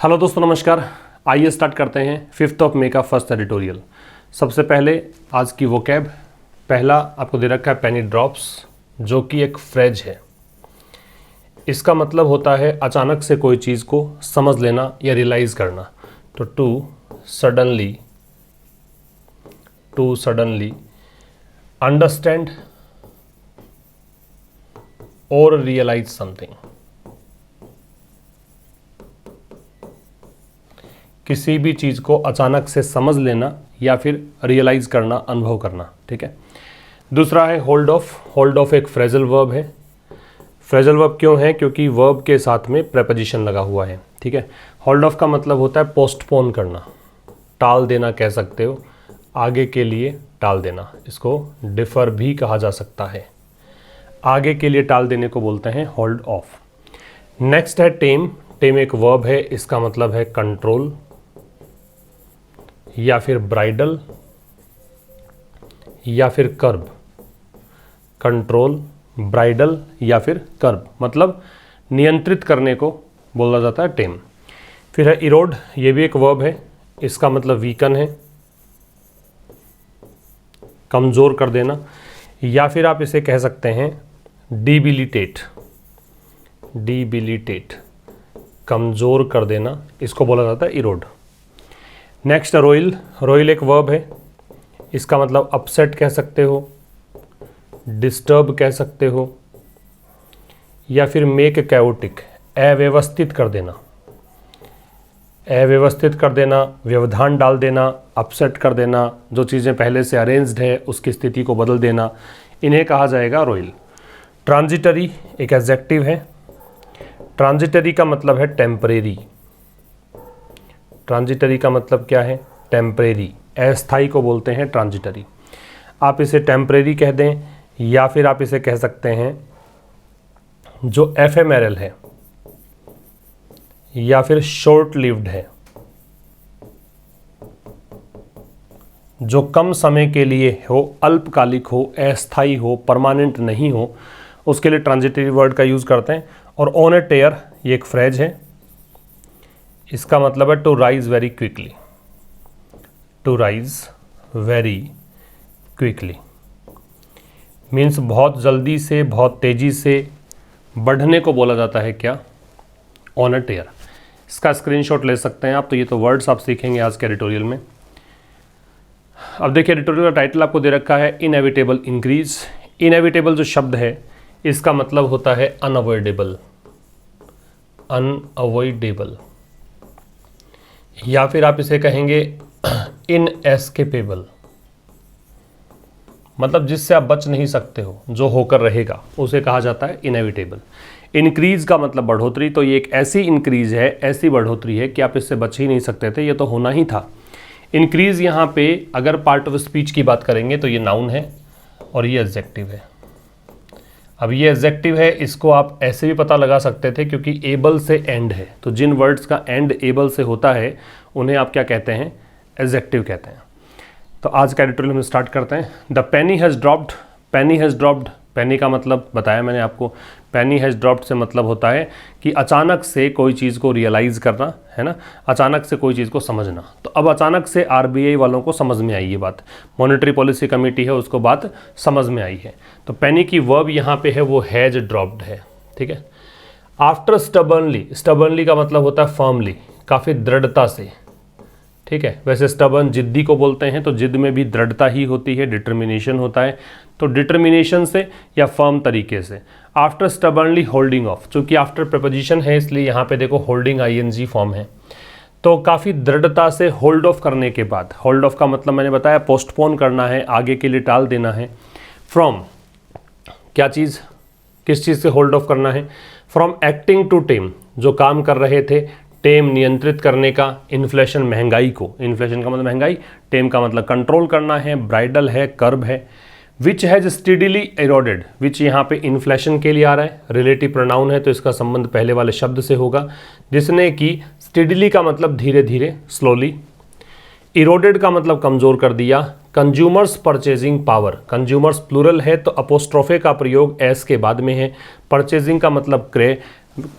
Hello दोस्तों, नमस्कार। आइए स्टार्ट करते हैं 5 मई का फर्स्ट एडिटोरियल। सबसे पहले आज की वोकैब। पहला आपको दे रखा है पेनी ड्रॉप्स, जो कि एक फ्रेज है। इसका मतलब होता है अचानक से कोई चीज़ को समझ लेना या रियलाइज़ करना। तो टू सडनली अंडरस्टैंड और रियलाइज समथिंग। किसी भी चीज़ को अचानक से समझ लेना या फिर रियलाइज़ करना, अनुभव करना। ठीक है। दूसरा है होल्ड ऑफ। होल्ड ऑफ एक फ्रेजल वर्ब है। फ्रेजल वर्ब क्यों है? क्योंकि वर्ब के साथ में प्रेपोजिशन लगा हुआ है। ठीक है। होल्ड ऑफ का मतलब होता है पोस्टपोन करना, टाल देना कह सकते हो, आगे के लिए टाल देना। इसको डिफर भी कहा जा सकता है। आगे के लिए टाल देने को बोलते हैं होल्ड ऑफ। नेक्स्ट है टेम। टेम एक वर्ब है। इसका मतलब है कंट्रोल या फिर ब्राइडल या फिर कर्ब। कंट्रोल, ब्राइडल या फिर कर्ब, मतलब नियंत्रित करने को बोला जाता है टेम। फिर है इरोड। ये भी एक वर्ब है। इसका मतलब वीकन है, कमज़ोर कर देना, या फिर आप इसे कह सकते हैं डिबिलिटेट। डिबिलिटेट, कमज़ोर कर देना, इसको बोला जाता है इरोड। नेक्स्ट रोइल। रोइल एक वर्ब है। इसका मतलब अपसेट कह सकते हो, डिस्टर्ब कह सकते हो, या फिर मेक कैओटिक, अव्यवस्थित कर देना। अव्यवस्थित कर देना, व्यवधान डाल देना, अपसेट कर देना, जो चीज़ें पहले से अरेंज्ड है उसकी स्थिति को बदल देना, इन्हें कहा जाएगा रोइल। ट्रांजिटरी एक एडजेक्टिव है। ट्रांजिटरी का मतलब है टेम्परेरी। ट्रांजिटरी का मतलब क्या है? टेम्परेरी, अस्थाई को बोलते हैं ट्रांजिटरी। आप इसे टेम्परेरी कह दें या फिर आप इसे कह सकते हैं जो एफेमेरल है या फिर शॉर्ट लिव्ड है, जो कम समय के लिए हो, अल्पकालिक हो, अस्थाई हो, परमानेंट नहीं हो, उसके लिए ट्रांजिटरी वर्ड का यूज़ करते हैं। और ऑन ए टेयर ये एक फ्रेज है। इसका मतलब है to rise very quickly. To rise very quickly means बहुत जल्दी से, बहुत तेज़ी से बढ़ने को बोला जाता है। क्या? ऑन ए टेयर। इसका स्क्रीनशॉट ले सकते हैं आप। तो ये तो वर्ड्स आप सीखेंगे आज के एडिटोरियल में। अब देखिए, एडिटोरियल का टाइटल आपको दे रखा है इनएविटेबल इंक्रीज। इनएविटेबल जो शब्द है इसका मतलब होता है अनअवॉइडेबल। अनअवॉइडेबल, या फिर आप इसे कहेंगे इनएस्केपेबल, मतलब जिससे आप बच नहीं सकते हो, जो होकर रहेगा उसे कहा जाता है इनएविटेबल। इंक्रीज का मतलब बढ़ोतरी। तो ये एक ऐसी इंक्रीज है, ऐसी बढ़ोतरी है कि आप इससे बच ही नहीं सकते थे, ये तो होना ही था। इंक्रीज यहाँ पे अगर पार्ट ऑफ स्पीच की बात करेंगे तो ये नाउन है और ये एडजेक्टिव है। अब ये एडजेक्टिव है, इसको आप ऐसे भी पता लगा सकते थे क्योंकि एबल से एंड है। तो जिन वर्ड्स का एंड एबल से होता है उन्हें आप क्या कहते हैं? एडजेक्टिव कहते हैं। तो आज का एडिटोरियल हम स्टार्ट करते हैं। The penny has dropped. Penny has dropped, penny का मतलब बताया मैंने आपको। पेनी हैज़ ड्रॉप्ड से मतलब होता है कि अचानक से कोई चीज़ को रियलाइज़ करना, है ना, अचानक से कोई चीज़ को समझना। तो अब अचानक से आरबीआई वालों को समझ में आई ये बात, मॉनेटरी पॉलिसी कमेटी है उसको बात समझ में आई है। तो पेनी की वर्ब यहाँ पे है वो हैज़ ड्रॉप्ड है। ठीक है। आफ्टर स्टबर्नली, स्टबर्नली का मतलब होता है फर्मली, काफ़ी दृढ़ता से। ठीक है। वैसे स्टबर्न जिद्दी को बोलते हैं, तो जिद में भी दृढ़ता ही होती है, डिटर्मिनेशन होता है। तो डिटर्मिनेशन से या फर्म तरीके से। आफ्टर स्टबर्नली होल्डिंग ऑफ, चूंकि आफ्टर प्रपोजिशन है इसलिए यहाँ पे देखो होल्डिंग आईएनजी फॉर्म है। तो काफ़ी दृढ़ता से होल्ड ऑफ करने के बाद, होल्ड ऑफ का मतलब मैंने बताया पोस्टपोन करना है, आगे के लिए टाल देना है। फ्रॉम, क्या चीज़, किस चीज़ से होल्ड ऑफ करना है? फ्रॉम एक्टिंग टू टेम, जो काम कर रहे थे, टेम नियंत्रित करने का, इन्फ्लेशन महंगाई को, इन्फ्लेशन का मतलब महंगाई, टेम का मतलब कंट्रोल करना है, ब्राइडल है, कर्ब है। विच हैज स्टीडीली इरोडेड, विच यहाँ पे इन्फ्लेशन के लिए आ रहा है, रिलेटिव प्रोनाउन है तो इसका संबंध पहले वाले शब्द से होगा, जिसने कि स्टीडीली का मतलब धीरे धीरे, स्लोली, इरोडेड का मतलब कमज़ोर कर दिया। Consumers purchasing power, consumers plural है तो अपोस्ट्रोफे का प्रयोग एस के बाद में है। परचेजिंग का मतलब क्रय,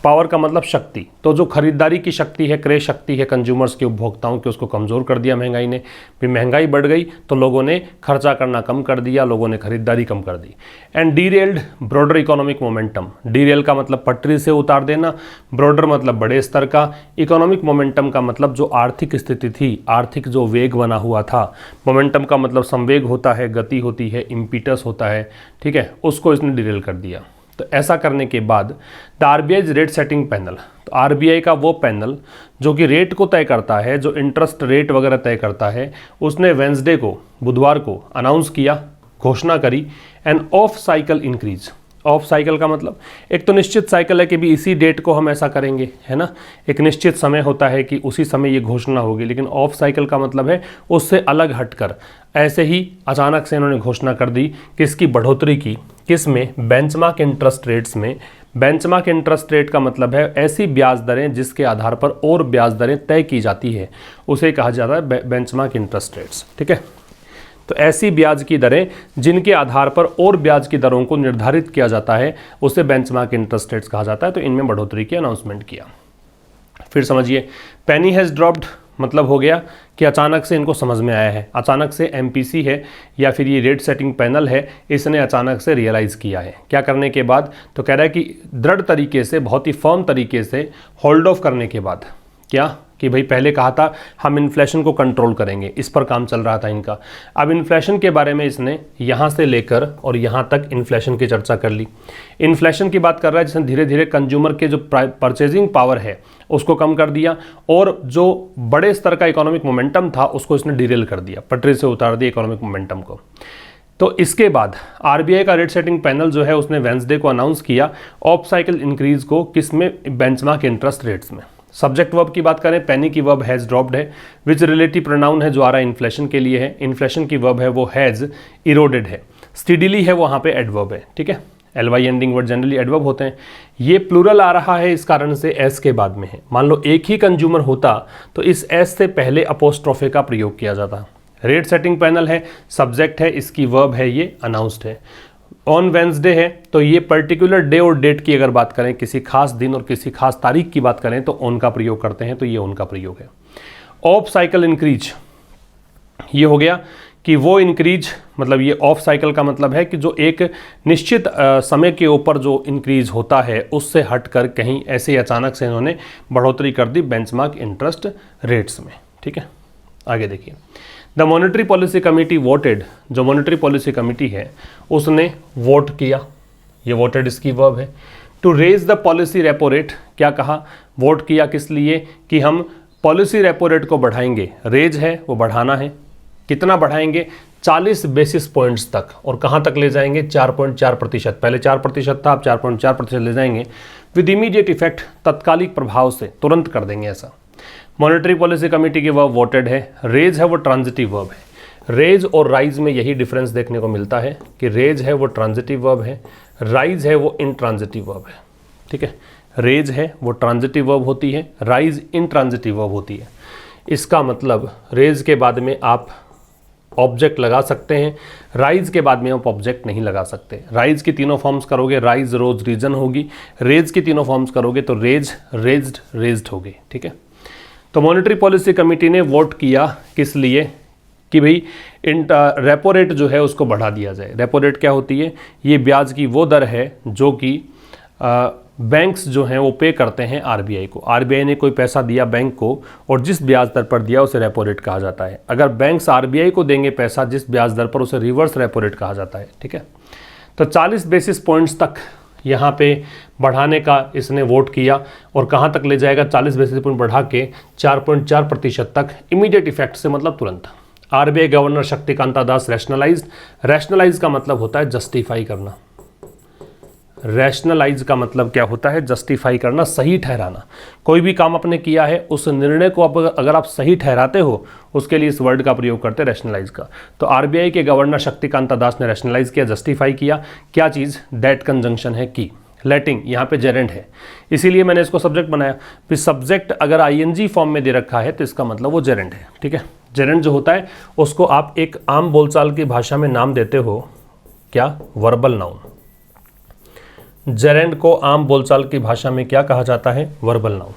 पावर का मतलब शक्ति, तो जो खरीदारी की शक्ति है, क्रय शक्ति है कंज्यूमर्स की, उपभोक्ताओं की, उसको कमज़ोर कर दिया महंगाई ने। फिर महंगाई बढ़ गई तो लोगों ने खर्चा करना कम कर दिया, लोगों ने खरीदारी कम कर दी। And derailed broader economic momentum, derail का मतलब पटरी से उतार देना, ब्रॉडर मतलब बड़े स्तर का, इकोनॉमिक मोमेंटम का मतलब जो आर्थिक स्थिति थी, आर्थिक जो वेग बना हुआ था, मोमेंटम का मतलब संवेग होता है, गति होती है, इम्पीटस होता है, ठीक है, उसको इसने डीरेल कर दिया। तो ऐसा करने के बाद the RBI rate setting panel, तो आरबीआई का वो पैनल जो कि रेट को तय करता है, जो इंटरेस्ट रेट वगैरह तय करता है, उसने वेंसडे को, बुधवार को अनाउंस किया, घोषणा करी an off cycle increase. Off cycle का मतलब एक तो निश्चित साइकिल है कि भी इसी डेट को हम ऐसा करेंगे, है ना, एक निश्चित समय होता है कि उसी समय ये घोषणा होगी, लेकिन ऑफ साइकिल का मतलब है उससे अलग हटकर ऐसे ही अचानक से इन्होंने घोषणा कर दी किसकी बढ़ोतरी की, किस में, बेंचमार्क इंटरेस्ट रेट्स में। बेंचमार्क इंटरेस्ट रेट का मतलब है ऐसी ब्याज दरें जिसके आधार पर और ब्याज दरें तय की जाती है, उसे कहा जाता है बेंचमार्क इंटरेस्ट रेट्स, ठीक है। तो ऐसी ब्याज की दरें जिनके आधार पर और ब्याज की दरों को निर्धारित किया जाता है, उसे बेंचमार्क इंटरेस्ट रेट्स कहा जाता है। तो इनमें बढ़ोतरी की अनाउंसमेंट किया। फिर समझिए, पेनी हैज़ ड्रॉप्ड मतलब हो गया कि अचानक से इनको समझ में आया है, अचानक से एमपीसी है या फिर ये रेट सेटिंग पैनल है, इसने अचानक से रियलाइज़ किया है। क्या करने के बाद, तो कह रहा है कि दृढ़ तरीके से, बहुत ही फर्म तरीके से होल्ड ऑफ करने के बाद, क्या कि भाई पहले कहा था हम इन्फ्लेशन को कंट्रोल करेंगे, इस पर काम चल रहा था इनका। अब इन्फ्लेशन के बारे में इसने यहाँ से लेकर और यहाँ तक इन्फ्लेशन की चर्चा कर ली। इन्फ्लेशन की बात कर रहा है जिसने धीरे धीरे कंज्यूमर के जो परचेजिंग पावर है उसको कम कर दिया, और जो बड़े स्तर का इकोनॉमिक मोमेंटम था उसको इसने डीरेल कर दिया, पटरी से उतार दिया इकोनॉमिक मोमेंटम को। तो इसके बाद आरबीआई का रेट सेटिंग पैनल जो है उसने वेंसडे को अनाउंस किया ऑफ साइकिल इंक्रीज को, किसमें, बेंचमार्क इंटरेस्ट रेट्स में। सब्जेक्ट वर्ब की बात करें, पेनी की वर्ब हैज़ ड्रॉप्ड है, विच रिलेटिव प्रोनाउन है जो आ रहा है इन्फ्लेशन के लिए है, इन्फ्लेशन की वर्ब है वो हैज़ इरोडेड है, स्टीडीली है वहाँ पे एडवर्ब है, ठीक है, एलवाई एंडिंग वर्ड जनरली एडवर्ब होते हैं। ये प्लूरल आ रहा है इस कारण से एस के बाद में है। मान लो एक ही कंज्यूमर होता तो इस एस से पहले अपोस्ट्रोफे का प्रयोग किया जाता। रेट सेटिंग पैनल है, सब्जेक्ट है, इसकी वर्ब है ये अनाउंस्ड है। ऑन वेंसडे है तो ये पर्टिकुलर डे और डेट की अगर बात करें, किसी खास दिन और किसी खास तारीख की बात करें तो ऑन का प्रयोग करते हैं, तो ये ऑन का प्रयोग है। ऑफ साइकिल इंक्रीज, ये हो गया कि वो इंक्रीज, मतलब ये ऑफ साइकिल का मतलब है कि जो एक निश्चित समय के ऊपर जो इंक्रीज होता है उससे हटकर कहीं ऐसे अचानक से इन्होंने बढ़ोतरी कर दी बेंचमार्क इंटरेस्ट रेट्स में, ठीक है। आगे देखिए, the monetary policy committee voted, जो मॉनेटरी पॉलिसी कमेटी है उसने वोट किया, ये वोटेड इसकी वर्ब है। To raise the policy repo rate, क्या कहा, वोट किया किस लिए, कि हम पॉलिसी रेपो रेट को बढ़ाएंगे। रेज है वो बढ़ाना है, कितना बढ़ाएंगे, 40 बेसिस पॉइंट्स तक, और कहाँ तक ले जाएंगे, 4.4%। पहले 4% था, अब 4.4% ले जाएंगे विद इमीडिएट इफेक्ट, तत्कालिक प्रभाव से, तुरंत कर देंगे ऐसा। मॉनेटरी पॉलिसी कमेटी की वर्ब वोटेड है। रेज है वो ट्रांजिटिव वर्ब है। रेज और राइज में यही डिफरेंस देखने को मिलता है कि रेज है वो ट्रांजिटिव वर्ब है, राइज है वो इंट्रांजिटिव वर्ब है, ठीक है। रेज है वो ट्रांजिटिव वर्ब होती है, राइज इंट्रांजिटिव वर्ब होती है। इसका मतलब रेज के बाद में आप ऑब्जेक्ट लगा सकते हैं, राइज के बाद में आप ऑब्जेक्ट नहीं लगा सकते। राइज की तीनों फॉर्म्स करोगे, राइज, रोज, रीजन होगी। रेज की तीनों फॉर्म्स करोगे तो रेज, रेज्ड, रेज्ड होगी, ठीक है। तो मॉनेटरी पॉलिसी कमेटी ने वोट किया किस लिए, कि भाई रेपो रेट जो है उसको बढ़ा दिया जाए। रेपो रेट क्या होती है, ये ब्याज की वो दर है जो कि बैंक्स जो हैं वो पे करते हैं आरबीआई को। आरबीआई ने कोई पैसा दिया बैंक को और जिस ब्याज दर पर दिया उसे रेपो रेट कहा जाता है। अगर बैंक्स आरबीआई को देंगे पैसा जिस ब्याज दर पर, उसे रिवर्स रेपो रेट कहा जाता है, ठीक है। तो 40 बेसिस पॉइंट्स तक यहाँ पे बढ़ाने का इसने वोट किया, और कहाँ तक ले जाएगा, 40 बेसिस पॉइंट बढ़ा के 4.4% तक, इमीडिएट इफेक्ट से, मतलब तुरंत। आरबीआई गवर्नर शक्तिकांता दास रैशनलाइज्ड, रैशनलाइज का मतलब होता है जस्टिफाई करना। रैशनलाइज का मतलब क्या होता है, जस्टिफाई करना, सही ठहराना। कोई भी काम आपने किया है उस निर्णय को अगर आप सही ठहराते हो, उसके लिए इस वर्ड का प्रयोग करते हैं रैशनलाइज का। तो आरबीआई के गवर्नर शक्तिकांता दास ने रैशनलाइज किया, जस्टिफाई किया। क्या चीज़, दैट कंजंक्शन है की, लेटिंग, यहाँ पे जेरेंड है, इसीलिए मैंने इसको सब्जेक्ट बनाया। फिर सब्जेक्ट अगर आईएनजी फॉर्म में दे रखा है तो इसका मतलब वो जेरेंड है, ठीक है। जेरेंड जो होता है उसको आप एक आम बोलचाल की भाषा में नाम देते हो, क्या, वर्बल नाउन। जेरेंड को आम बोलचाल की भाषा में क्या कहा जाता है? Verbal noun.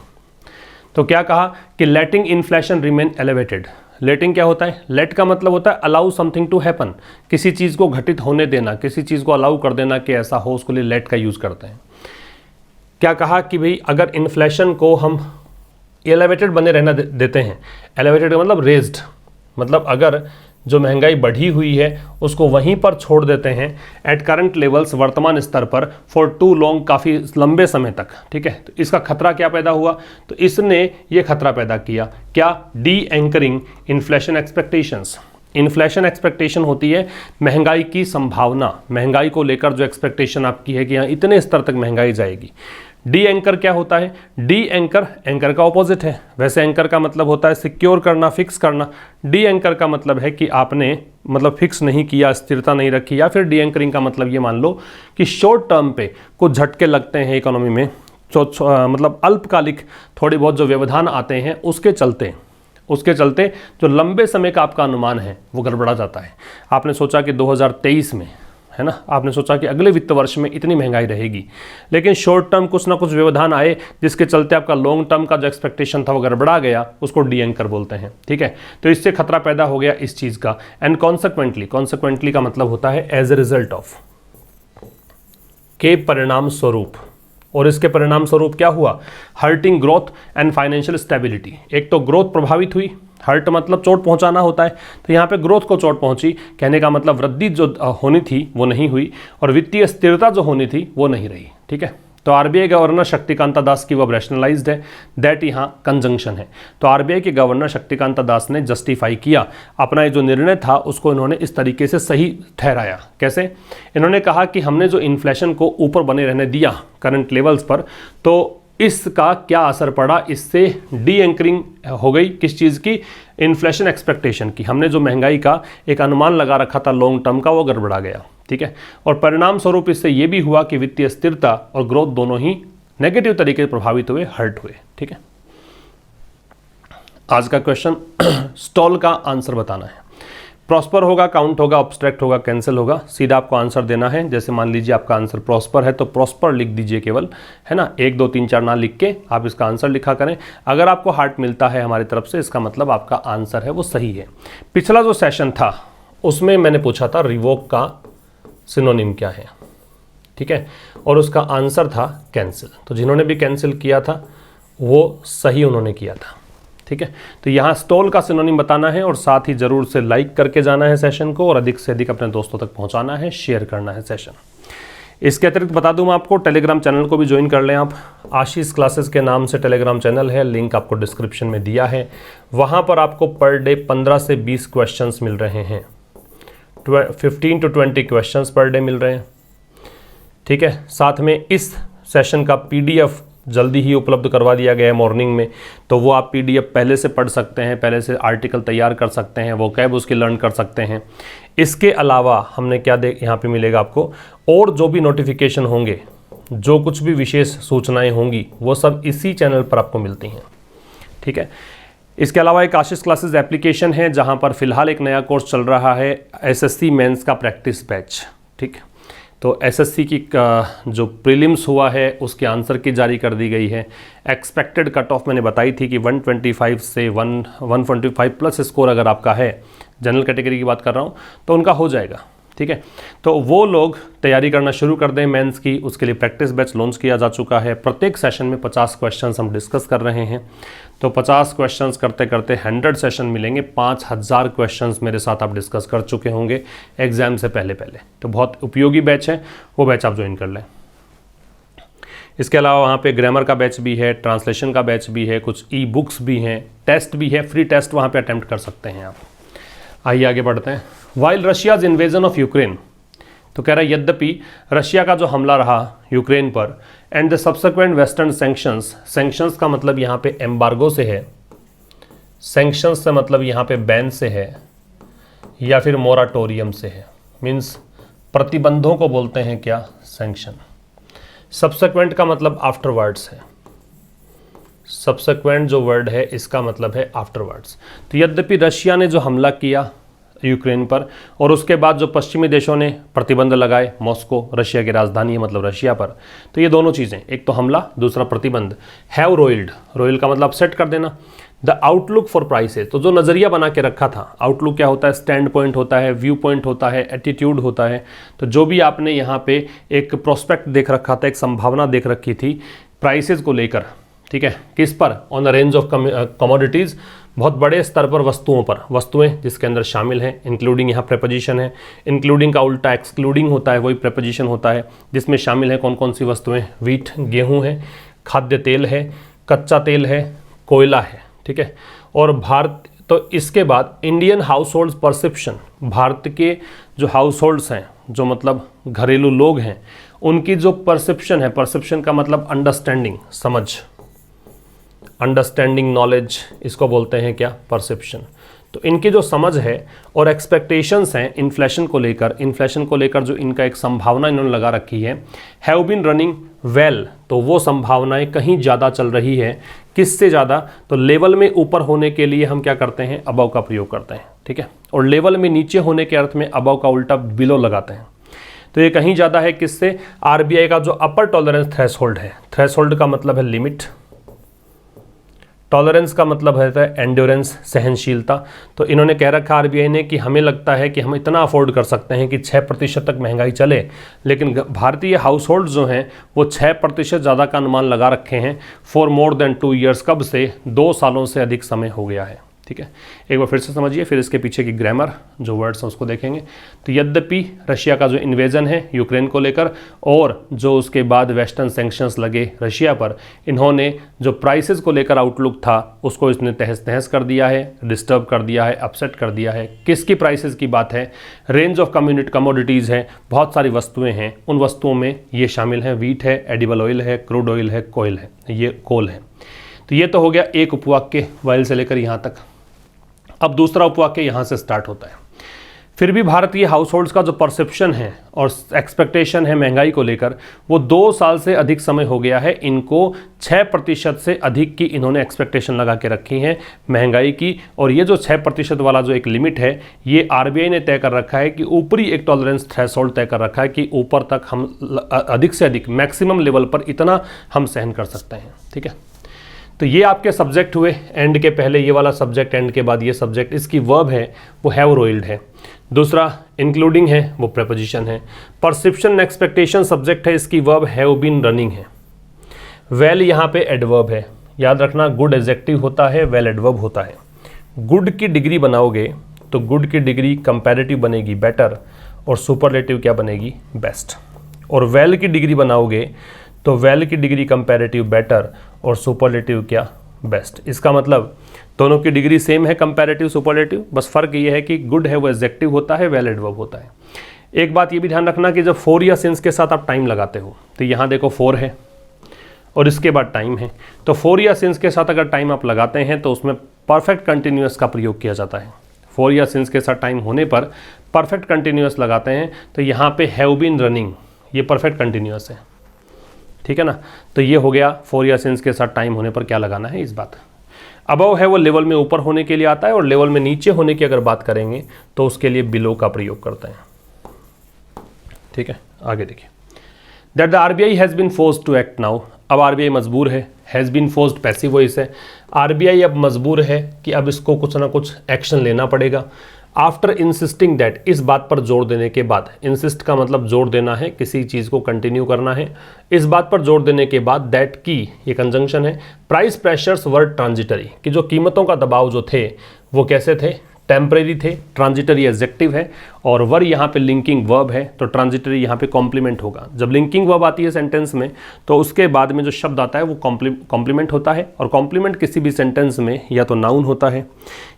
तो क्या कहा कि लेटिंग इन्फ्लेशन रिमेन एलिवेटेड। लेटिंग क्या होता है? लेट का मतलब होता है अलाउ समथिंग टू हैपन, किसी चीज़ को घटित होने देना, किसी चीज़ को अलाउ कर देना कि ऐसा हो, उसके लिए लेट का यूज़ करते हैं। क्या कहा कि भाई अगर इन्फ्लेशन को हम एलिवेटेड बने रहना देते हैं, एलिवेटेड का मतलब रेज्ड, मतलब अगर जो महंगाई बढ़ी हुई है उसको वहीं पर छोड़ देते हैं एट करंट लेवल्स, वर्तमान स्तर पर, फॉर टू लॉन्ग, काफ़ी लंबे समय तक, ठीक है, तो इसका खतरा क्या पैदा हुआ? तो इसने ये खतरा पैदा किया, क्या? D anchoring inflation expectations. Inflation expectation होती है महंगाई की संभावना, महंगाई को लेकर जो एक्सपेक्टेशन आपकी है कि यहाँ इतने स्तर तक महंगाई जाएगी। डी एंकर क्या होता है? डी एंकर, एंकर का ऑपोजिट है। वैसे एंकर का मतलब होता है सिक्योर करना, फिक्स करना। डी एंकर का मतलब है कि आपने मतलब फिक्स नहीं किया, स्थिरता नहीं रखी। या फिर डी एंकरिंग का मतलब ये मान लो कि शॉर्ट टर्म पे कुछ झटके लगते हैं इकोनॉमी में, मतलब अल्पकालिक थोड़ी बहुत जो व्यवधान आते हैं उसके चलते जो लंबे समय का आपका अनुमान है वो गड़बड़ा जाता है। आपने सोचा कि 2023 में, है ना, आपने सोचा कि अगले वित्त वर्ष में इतनी महंगाई रहेगी, लेकिन शॉर्ट टर्म कुछ ना कुछ व्यवधान आए जिसके चलते आपका लॉन्ग टर्म का जो एक्सपेक्टेशन था वो गड़बड़ा गया, उसको डी एंकर बोलते हैं, ठीक है। तो इससे खतरा पैदा हो गया इस चीज़ का। एंड कॉन्सिक्वेंटली का मतलब होता है एज ए रिजल्ट ऑफ, के परिणाम स्वरूप। और इसके परिणाम स्वरूप क्या हुआ? Hurting growth and financial stability. एक तो ग्रोथ प्रभावित हुई, हर्ट मतलब चोट पहुंचाना होता है, तो यहाँ पे ग्रोथ को चोट पहुंची, कहने का मतलब वृद्धि जो होनी थी वो नहीं हुई, और वित्तीय स्थिरता जो होनी थी वो नहीं रही, ठीक है। तो आरबीआई गवर्नर शक्तिकांता दास की वो रैशनलाइज्ड है, दैट यहाँ कंजंक्शन है। तो आरबीआई के गवर्नर शक्तिकांता दास ने जस्टिफाई किया अपना ये जो निर्णय था उसको इन्होंने इस तरीके से सही ठहराया। कैसे? इन्होंने कहा कि हमने जो इन्फ्लेशन को ऊपर बने रहने दिया करंट लेवल्स पर, तो इसका क्या असर पड़ा? इससे डी एंकरिंग हो गई किस चीज़ की? इन्फ्लेशन एक्सपेक्टेशन की। हमने जो महंगाई का एक अनुमान लगा रखा था लॉन्ग टर्म का वो गड़बड़ा गया, ठीक है। और परिणाम स्वरूप इससे ये भी हुआ कि वित्तीय स्थिरता और ग्रोथ दोनों ही नेगेटिव तरीके से प्रभावित हुए, हर्ट हुए, ठीक है। आज का क्वेश्चन स्टॉल का आंसर बताना है। प्रॉस्पर होगा, काउंट होगा, ऑब्स्ट्रैक्ट होगा, कैंसिल होगा, सीधा आपको आंसर देना है। जैसे मान लीजिए आपका आंसर प्रॉस्पर है तो प्रॉस्पर लिख दीजिए केवल, है ना, 1 2 3 4 ना लिख के आप इसका आंसर लिखा करें। अगर आपको हार्ट मिलता है हमारी तरफ से, इसका मतलब आपका आंसर है वो सही है। पिछला जो सेशन था उसमें मैंने पूछा था रिवोक का सिनोनिम क्या है, ठीक है, और उसका आंसर था कैंसिल। तो जिन्होंने भी कैंसिल किया था वो सही उन्होंने किया था, ठीक है। तो यहाँ स्टॉल का सिनोनिम बताना है, और साथ ही जरूर से लाइक करके जाना है सेशन को, और अधिक से अधिक अपने दोस्तों तक पहुँचाना है, शेयर करना है सेशन। इसके अतिरिक्त बता दूं मैं आपको, टेलीग्राम चैनल को भी ज्वाइन कर लें आप। आशीष क्लासेस के नाम से टेलीग्राम चैनल है, लिंक आपको डिस्क्रिप्शन में दिया है। वहाँ पर आपको पर डे 15 से 20 क्वेश्चंस मिल रहे हैं, 15 to 20 questions per day meal रहे हैं, ठीक है। साथ में इस सेशन का PDF जल्दी ही उपलब्ध करवा दिया गया है मॉर्निंग में, तो वो आप PDF पहले से पढ़ सकते हैं, पहले से आर्टिकल तैयार कर सकते हैं, वो कैब उसकी लर्न कर सकते हैं। इसके अलावा हमने क्या यहाँ पे मिलेगा आपको, और जो भी नोटिफिकेशन होंगे, जो कुछ भी विशेष सूचनाएं होंगी वो सब इसी चैनल पर आपको मिलती हैं, ठीक है। इसके अलावा एक आशीष क्लासेस एप्लीकेशन है जहाँ पर फिलहाल एक नया कोर्स चल रहा है, SSC मेंस का प्रैक्टिस बैच, ठीक। तो SSC की जो प्रीलिम्स हुआ है उसके आंसर की जारी कर दी गई है। एक्सपेक्टेड कट ऑफ मैंने बताई थी कि 125 से 125 प्लस स्कोर अगर आपका है, जनरल कैटेगरी की बात कर रहा हूँ, तो उनका हो जाएगा, ठीक है। तो वो लोग तैयारी करना शुरू कर दें मेंस की, उसके लिए प्रैक्टिस बैच लॉन्च किया जा चुका है। प्रत्येक सेशन में 50 क्वेश्चंस हम डिस्कस कर रहे हैं, तो 50 क्वेश्चंस करते करते 100 सेशन मिलेंगे। 5000 क्वेश्चंस मेरे साथ आप डिस्कस कर चुके होंगे एग्जाम से पहले। तो बहुत उपयोगी बैच है, वो बैच आप ज्वाइन कर लें। इसके अलावा वहाँ पे ग्रामर का बैच भी है, ट्रांसलेशन का बैच भी है, कुछ ई-बुक्स भी हैं, टेस्ट भी है, फ्री टेस्ट वहाँ पे अटेम्प्ट कर सकते हैं आप। आइए आगे बढ़ते हैं। While Russia's invasion of Ukraine, तो कह रहा है यद्यपि रशिया का जो हमला रहा यूक्रेन पर, and the subsequent western sanctions, sanctions का मतलब यहाँ पे एम्बार्गो से है, सैंक्शंस से मतलब यहाँ पे बैन से है, या फिर मोराटोरियम से है, मीन्स प्रतिबंधों को बोलते हैं क्या, सैंक्शन। सब्सिक्वेंट का मतलब आफ्टरवर्ड्स है, सब्सिक्वेंट जो वर्ड है इसका मतलब है आफ्टरवर्ड्स। तो यद्यपि रशिया ने जो हमला किया यूक्रेन पर, और उसके बाद जो पश्चिमी देशों ने प्रतिबंध लगाए, मॉस्को रशिया की राजधानी है मतलब रशिया पर, तो ये दोनों चीज़ें, एक तो हमला, दूसरा प्रतिबंध। हैव रोइल्ड, रोइल का मतलब सेट कर देना। द आउटलुक फॉर प्राइसेस, तो जो नज़रिया बना के रखा था, आउटलुक क्या होता है, स्टैंड पॉइंट होता है, व्यू पॉइंट होता है, एटीट्यूड होता है। तो जो भी आपने यहाँ पे एक प्रोस्पेक्ट देख रखा था, एक संभावना देख रखी थी प्राइसेस को लेकर, ठीक है, किस पर, on the range of commodities, बहुत बड़े स्तर पर वस्तुओं पर, वस्तुएं जिसके अंदर शामिल हैं, इंक्लूडिंग यहाँ प्रेपोजिशन है, इंक्लूडिंग का उल्टा एक्सक्लूडिंग होता है, वही प्रेपोजिशन होता है, जिसमें शामिल है कौन कौन सी वस्तुएं, व्हीट गेहूँ है, खाद्य तेल है, कच्चा तेल है, कोयला है, ठीक है। और भारत, तो इसके बाद Indian house hold perception, Bharat के जो हाउस होल्ड्स हैं, जो मतलब घरेलू लोग हैं, उनकी जो परसेप्शन है, परसेप्शन का मतलब अंडरस्टैंडिंग, समझ, अंडरस्टैंडिंग, नॉलेज, इसको बोलते हैं क्या, परसेप्शन। तो इनकी जो समझ है और एक्सपेक्टेशंस हैं इन्फ्लेशन को लेकर जो इनका एक संभावना इन्होंने लगा रखी है, हैव बीन रनिंग वेल, तो वो संभावनाएं कहीं ज़्यादा चल रही है। किससे ज़्यादा, तो लेवल में ऊपर होने के लिए हम क्या करते हैं, अबव का प्रयोग करते हैं, ठीक है, और लेवल में नीचे होने के अर्थ में अबव का उल्टा बिलो लगाते हैं। तो ये कहीं ज़्यादा है किससे, आरबीआई का जो अपर टॉलरेंस थ्रेशोल्ड है, थ्रेशोल्ड का मतलब है लिमिट, टॉलरेंस का मतलब है एंड्योरेंस, सहनशीलता। तो इन्होंने कह रखा आरबीआई ने कि हमें लगता है कि हम इतना अफोर्ड कर सकते हैं कि 6% तक महंगाई चले, लेकिन भारतीय हाउस होल्ड जो हैं वो 6% ज़्यादा का अनुमान लगा रखे हैं फॉर मोर देन 2 ईयर्स, कब से, 2 सालों से अधिक समय हो गया है, ठीक है। एक बार फिर से समझिए, फिर इसके पीछे की ग्रामर, जो वर्ड्स हैं उसको देखेंगे। तो यद्यपि रशिया का जो इन्वेजन है यूक्रेन को लेकर, और जो उसके बाद वेस्टर्न सैंक्शंस लगे रशिया पर, इन्होंने जो प्राइसेस को लेकर आउटलुक था उसको इसने तहस नहस कर दिया है, डिस्टर्ब कर दिया है, अपसेट कर दिया है। किसकी प्राइसेस की बात है, रेंज ऑफ कमोडिटीज़ हैं, बहुत सारी वस्तुएँ हैं, उन वस्तुओं में ये शामिल हैं, व्हीट है, एडिबल ऑयल है, क्रूड ऑयल है, कोयल है, ये कोल है। तो ये तो हो गया एक उपवाक्य वाइल से लेकर यहाँ तक। अब दूसरा उपवाक्य यहाँ से स्टार्ट होता है। फिर भी भारतीय हाउस होल्ड्स का जो परसेप्शन है और एक्सपेक्टेशन है महंगाई को लेकर, वो 2 साल से अधिक समय हो गया है, इनको 6% से अधिक की इन्होंने एक्सपेक्टेशन लगा के रखी है महंगाई की। और ये जो 6% वाला जो एक लिमिट है, ये आरबीआई ने तय कर रखा है कि ऊपरी एक टॉलरेंस थ्रेशोल्ड तय कर रखा है कि ऊपर तक हम अधिक से अधिक मैक्सिमम लेवल पर इतना हम सहन कर सकते हैं, ठीक है। तो ये आपके सब्जेक्ट हुए, एंड के पहले ये वाला सब्जेक्ट, एंड के बाद ये सब्जेक्ट। इसकी वर्ब है वो हैव रोइल्ड है, दूसरा इंक्लूडिंग है वो प्रेपोजिशन है, परसेप्शन एक्सपेक्टेशन सब्जेक्ट है, इसकी वर्ब हैव बीन रनिंग है, वेल यहाँ पे एडवर्ब है, याद रखना गुड एडजेक्टिव होता है, वेल एडवर्ब होता है। गुड की डिग्री बनाओगे तो गुड की डिग्री कंपैरेटिव बनेगी बेटर, और सुपरलेटिव क्या बनेगी, बेस्ट। और वेल की डिग्री बनाओगे तो वेल की डिग्री कंपैरेटिव बेटर, और सुपरलेटिव क्या, बेस्ट। इसका मतलब दोनों की डिग्री सेम है, कंपैरेटिव सुपरलेटिव, बस फ़र्क ये है कि गुड है वो एडजेक्टिव होता है, वेल एडवर्ब होता है। एक बात ये भी ध्यान रखना कि जब फॉर या सिंस के साथ आप टाइम लगाते हो, तो यहाँ देखो फॉर है और इसके बाद टाइम है, तो फॉर या सिंस के साथ अगर टाइम आप लगाते हैं तो उसमें परफेक्ट कंटिन्यूअस का प्रयोग किया जाता है। फॉर या सिंस के साथ टाइम होने पर परफेक्ट कंटिन्यूअस लगाते हैं, तो यहाँ पे हैव बीन रनिंग, ये परफेक्ट कंटिन्यूअस है, ठीक है ना। तो ये हो गया फॉर या सिंस के साथ टाइम होने पर क्या लगाना है, इस बात। अबव है वो लेवल में ऊपर होने के लिए आता है, और लेवल में नीचे होने की अगर बात करेंगे तो उसके लिए बिलो का प्रयोग करते हैं, ठीक है। आगे देखिए, that the RBI has been forced to act now, अब आरबीआई मजबूर है, has been forced passive voice है, आरबीआई अब मजबूर है कि अब इसको कुछ ना कुछ एक्शन लेना पड़ेगा। आफ्टर इंसिस्टिंग दैट, इस बात पर जोर देने के बाद, इंसिस्ट का मतलब जोर देना है, किसी चीज़ को कंटिन्यू करना है, इस बात पर जोर देने के बाद, दैट की ये कंजंक्शन है, प्राइस प्रेशर्स वर ट्रांजिटरी, कि जो कीमतों का दबाव जो थे वो कैसे थे, टेम्परेरी थे, ट्रांजिटरी एडजेक्टिव है, और वर यहाँ पे लिंकिंग वर्ब है, तो ट्रांजिटरी यहाँ पे कॉम्प्लीमेंट होगा। जब लिंकिंग वर्ब आती है सेंटेंस में तो उसके बाद में जो शब्द आता है वो कॉम्प्लीमेंट होता है, और कॉम्प्लीमेंट किसी भी सेंटेंस में या तो नाउन होता है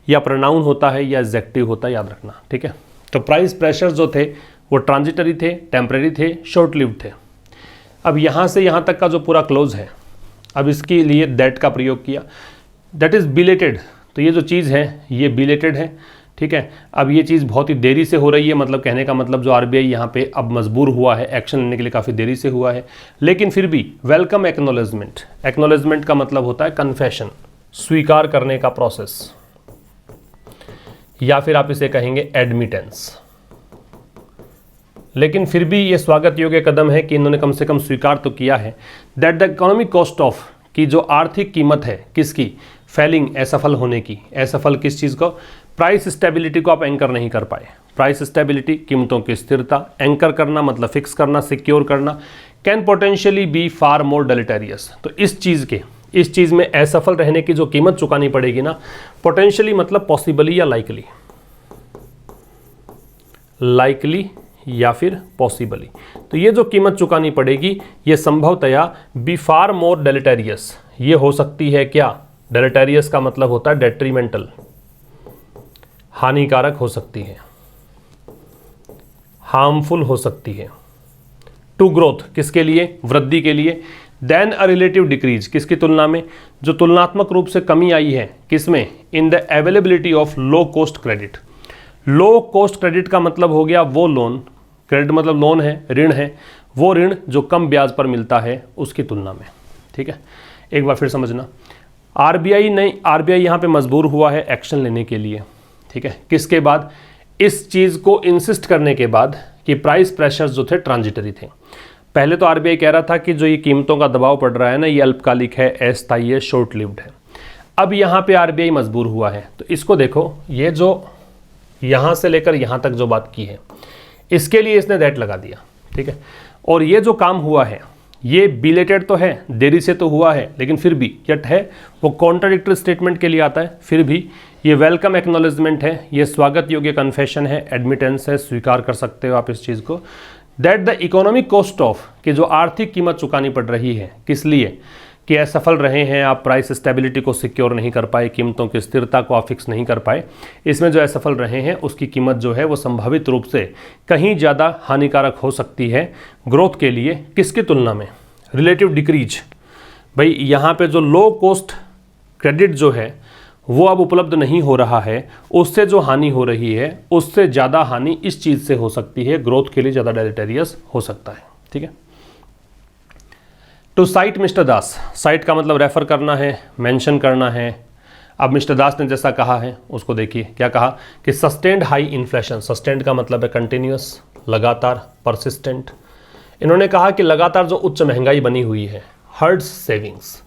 या प्रोनाउन होता है या एडजेक्टिव होता है, याद रखना, ठीक है। तो प्राइस प्रेशर जो थे वो ट्रांजिटरी थे, टेम्परेरी थे, शॉर्ट लिव्ड थे। अब यहाँ से यहाँ तक का जो पूरा क्लोज है, अब इसके लिए दैट का प्रयोग किया, दैट इज़ बिलेटेड, तो ये जो चीज़ है ये बिलेटेड है, ठीक है। अब ये चीज़ बहुत ही देरी से हो रही है, मतलब कहने का मतलब जो आरबीआई यहाँ पे अब मजबूर हुआ है, एक्शन लेने के लिए काफ़ी देरी से हुआ है, लेकिन फिर भी वेलकम एक्नॉलेजमेंट, एक्नॉलेजमेंट का मतलब होता है कन्फेशन, स्वीकार करने का प्रोसेस, या फिर आप इसे कहेंगे एडमिटेंस। लेकिन फिर भी ये स्वागत योग्य कदम है कि इन्होंने कम से कम स्वीकार तो किया है that the economic cost of, की जो आर्थिक कीमत है किसकी, फेलिंग, असफल होने की। असफल किस चीज़ को, प्राइस स्टेबिलिटी को आप एंकर नहीं कर पाए। प्राइस स्टेबिलिटी, कीमतों की स्थिरता, एंकर करना मतलब फिक्स करना, सिक्योर करना, कैन पोटेंशियली बी फार मोर डेलेटेरियस। तो इस चीज़ में असफल रहने की जो कीमत चुकानी पड़ेगी ना, पोटेंशियली मतलब पॉसिबली या लाइकली या फिर पॉसिबली, तो ये जो कीमत चुकानी पड़ेगी ये संभवतया बी फार मोर डेलेटेरियस, ये हो सकती है क्या, डेलेटेरियस का मतलब होता है डेट्रीमेंटल, हानिकारक हो सकती है, हार्मफुल हो सकती है, टू ग्रोथ, किसके लिए, वृद्धि के लिए, देन अ रिलेटिव डिक्रीज, किसकी तुलना में, जो तुलनात्मक रूप से कमी आई है, किसमें, in the availability of low cost credit. Low cost credit का मतलब हो गया वो लोन, क्रेडिट मतलब लोन है, ऋण है, वो ऋण जो कम ब्याज पर मिलता है उसकी तुलना में। ठीक है, एक बार फिर समझना, आरबीआई यहाँ पे मजबूर हुआ है एक्शन लेने के लिए। ठीक है, किसके बाद, इस चीज़ को इंसिस्ट करने के बाद कि प्राइस प्रेशर्स जो थे ट्रांजिटरी थे। पहले तो आरबीआई कह रहा था कि जो ये कीमतों का दबाव पड़ रहा है ना, ये अल्पकालिक है, अस्थायी है, शॉर्ट लिव्ड है। अब यहाँ पे आरबीआई मजबूर हुआ है, तो इसको देखो, ये जो यहाँ से लेकर यहाँ तक जो बात की है, इसके लिए इसने दैट लगा दिया। ठीक है, और ये जो काम हुआ है ये बिलेटेड तो है, देरी से तो हुआ है, लेकिन फिर भी यट है, वो कॉन्ट्राडिक्टरी स्टेटमेंट के लिए आता है, फिर भी ये वेलकम एक्नॉलेजमेंट है, ये स्वागत योग्य कन्फेशन है, एडमिटेंस है, स्वीकार कर सकते हो आप इस चीज़ को, that the economic cost of, कि जो आर्थिक कीमत चुकानी पड़ रही है, किस लिए, कि असफल रहे हैं आप, प्राइस स्टेबिलिटी को सिक्योर नहीं कर पाए, कीमतों की स्थिरता को आप फिक्स नहीं कर पाए, इसमें जो असफल रहे हैं उसकी कीमत जो है वो संभावित रूप से कहीं ज़्यादा हानिकारक हो सकती है ग्रोथ के लिए, किसकी तुलना में, रिलेटिव डिक्रीज। भाई यहाँ पे जो लो कॉस्ट क्रेडिट जो है वो अब उपलब्ध नहीं हो रहा है, उससे जो हानि हो रही है उससे ज़्यादा हानि इस चीज़ से हो सकती है, ग्रोथ के लिए ज़्यादा डेलेटेरियस हो सकता है। ठीक है, to cite mister Das, cite का मतलब रेफर करना है, मेंशन करना है। अब मिस्टर दास ने जैसा कहा है उसको देखिए, क्या कहा कि सस्टेन्ड हाई इन्फ्लेशन, सस्टेन्ड का मतलब है कंटिन्यूस, लगातार, परसिस्टेंट। इन्होंने कहा कि लगातार जो उच्च महंगाई बनी हुई है, हर्ट्स सेविंग्स,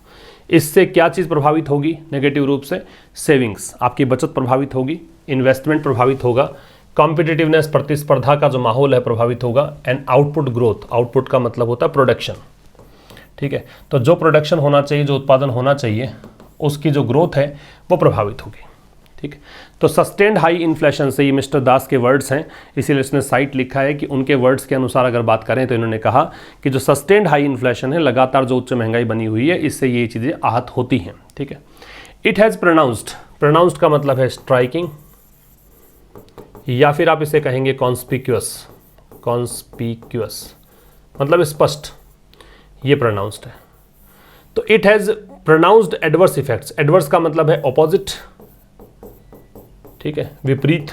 इससे क्या चीज़ प्रभावित होगी नेगेटिव रूप से, सेविंग्स, आपकी बचत प्रभावित होगी, इन्वेस्टमेंट प्रभावित होगा, कॉम्पिटिटिवनेस, प्रतिस्पर्धा का जो माहौल है प्रभावित होगा, एंड आउटपुट ग्रोथ, आउटपुट का मतलब होता है प्रोडक्शन। ठीक है, तो जो प्रोडक्शन होना चाहिए, जो उत्पादन होना चाहिए, उसकी जो ग्रोथ है वो प्रभावित होगी। ठीक, तो सस्टेन्ड हाई इन्फ्लेशन से, ये मिस्टर दास के वर्ड्स हैं, इसीलिए इसने साइट लिखा है कि उनके वर्ड्स के अनुसार अगर बात करें तो इन्होंने कहा कि जो सस्टेन्ड हाई इन्फ्लेशन है, लगातार जो उच्च महंगाई बनी हुई है, इससे ये चीज़ें आहत होती हैं। ठीक है, इट हैज़ प्रोनाउंस्ड का मतलब है स्ट्राइकिंग, या फिर आप इसे कहेंगे कॉन्स्पिक्यूअस मतलब स्पष्ट, ये प्रोनाउंस्ड है। तो it has pronounced adverse effects, adverse का मतलब है ऑपोजिट, ठीक है, विपरीत,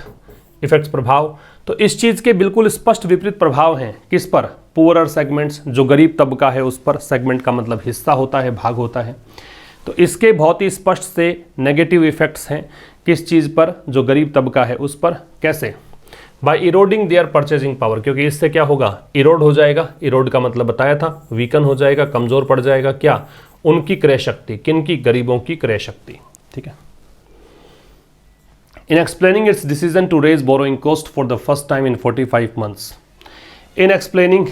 इफेक्ट्स प्रभाव। तो इस चीज़ के बिल्कुल स्पष्ट विपरीत प्रभाव हैं, किस पर, पुअरर सेगमेंट्स, जो गरीब तबका है उस पर, सेगमेंट का मतलब हिस्सा होता है, भाग होता है। तो इसके बहुत ही स्पष्ट से नेगेटिव इफेक्ट्स हैं, किस चीज़ पर, जो गरीब तबका है उस पर। कैसे, by eroding their purchasing power, क्योंकि इससे क्या होगा, इरोड हो जाएगा, इरोड का मतलब बताया था, वीकन हो जाएगा, कमज़ोर पड़ जाएगा, क्या, उनकी क्रय शक्ति, किनकी, गरीबों की क्रय शक्ति। ठीक है, in explaining its decision to raise borrowing cost for the first time in 45 months, in explaining,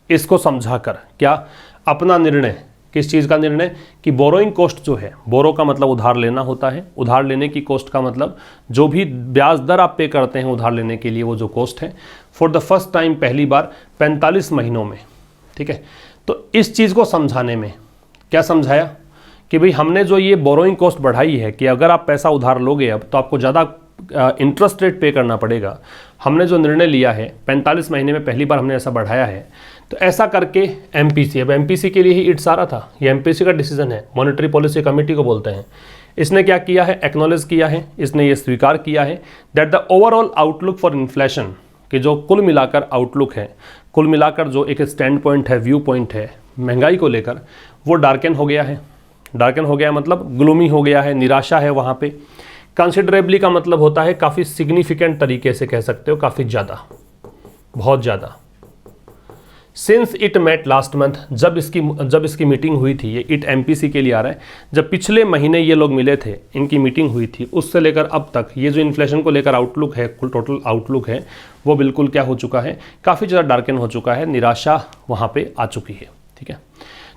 इसको समझाकर, क्या, अपना निर्णय, किस चीज़ का निर्णय, कि बोरोइंग कॉस्ट जो है, बोरो का मतलब उधार लेना होता है, उधार लेने की कॉस्ट का मतलब जो भी ब्याज दर आप पे करते हैं उधार लेने के लिए, वो जो कॉस्ट है, फॉर द फर्स्ट टाइम, पहली बार 45 महीनों में। ठीक है, तो इस चीज़ को समझाने में क्या समझाया कि भाई हमने जो ये बोरोइंग कॉस्ट बढ़ाई है, कि अगर आप पैसा उधार लोगे अब तो आपको ज़्यादा इंटरेस्ट रेट पे करना पड़ेगा, हमने जो निर्णय लिया है 45 महीने में पहली बार हमने ऐसा बढ़ाया है, तो ऐसा करके एमपीसी, अब एमपीसी के लिए ही इट्स आ रहा था, ये एमपीसी का डिसीजन है, मॉनेटरी पॉलिसी कमेटी को बोलते हैं। इसने क्या किया है, एक्नॉलेज किया है, इसने ये स्वीकार किया है that the overall outlook for inflation, कि जो कुल मिलाकर आउटलुक है, कुल मिलाकर जो एक स्टैंड पॉइंट है, व्यू पॉइंट है महंगाई को लेकर, वो डार्कन हो गया है। डार्कन हो गया मतलब ग्लूमी हो गया है, निराशा है वहाँ पे। कंसिडरेबली का मतलब होता है काफ़ी सिग्निफिकेंट तरीके से कह सकते हो, काफ़ी ज़्यादा, बहुत ज़्यादा। Since it met last month, जब इसकी मीटिंग हुई थी, ये इट एमपीसी के लिए आ रहा है, जब पिछले महीने ये लोग मिले थे, इनकी मीटिंग हुई थी, उससे लेकर अब तक ये जो इन्फ्लेशन को लेकर आउटलुक है, टोटल आउटलुक है, वो बिल्कुल क्या हो चुका है, काफ़ी ज़्यादा डार्कन हो चुका है, निराशा वहाँ पे आ चुकी है। ठीक है,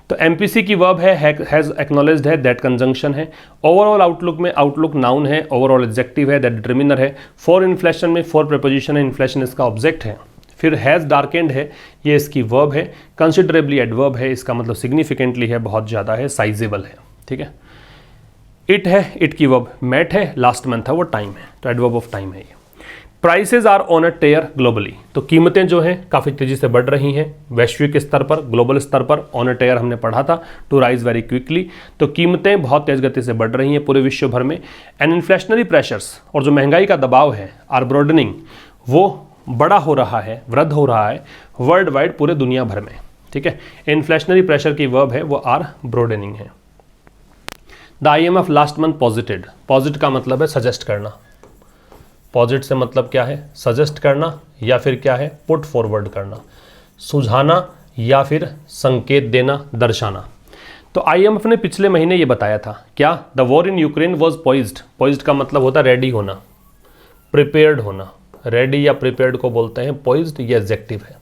तो एमपीसी की वर्ब है, हैज़ एक्नॉलेज्ड है, दैट कंजंक्शन है। ओवरऑल आउटलुक में आउटलुक नाउन है, ओवरऑल एडजेक्टिव है, दैट डिटरमिनर है। फॉर इन्फ्लेशन में फॉर प्रीपोजिशन है, इन्फ्लेशन इसका ऑब्जेक्ट है। फिर हैज़ डार्केंड है, ये इसकी वर्ब है। कंसिडरेबली एडवर्ब है, इसका मतलब सिग्निफिकेंटली है, बहुत ज़्यादा है, साइजेबल है। ठीक है, इट है, इट की वर्ब, मेट है, लास्ट मंथ है, वो टाइम है, तो एडवर्ब ऑफ टाइम है ये। Prices are on a tear globally, तो कीमतें जो हैं काफ़ी तेज़ी से बढ़ रही हैं वैश्विक स्तर पर, ग्लोबल स्तर पर। ऑन अ टेयर हमने पढ़ा था, टू राइज वेरी क्विकली, तो कीमतें बहुत तेज़ गति से बढ़ रही हैं पूरे विश्व भर में। एंड इन्फ्लेशनरी प्रेशर्स, और जो महंगाई का दबाव है, आर ब्रॉडनिंग, वो बड़ा हो रहा है, वृद्ध हो रहा है वर्ल्ड वाइड, पूरे दुनिया भर में। ठीक है, इन्फ्लेशनरी प्रेशर की वर्ब है वो आर ब्रॉडनिंग है। The IMF last month posited, posit का मतलब है सजेस्ट करना, पॉजिट से मतलब क्या है, सजेस्ट करना, या फिर क्या है, पुट फॉरवर्ड करना, सुझाना, या फिर संकेत देना, दर्शाना। तो IMF ने पिछले महीने ये बताया था, क्या, the war in Ukraine was poised, poised का मतलब होता है रेडी होना, प्रिपेयर्ड होना, रेडी या प्रिपेयर्ड को बोलते हैं पॉइज्ड, ये एडजेक्टिव है।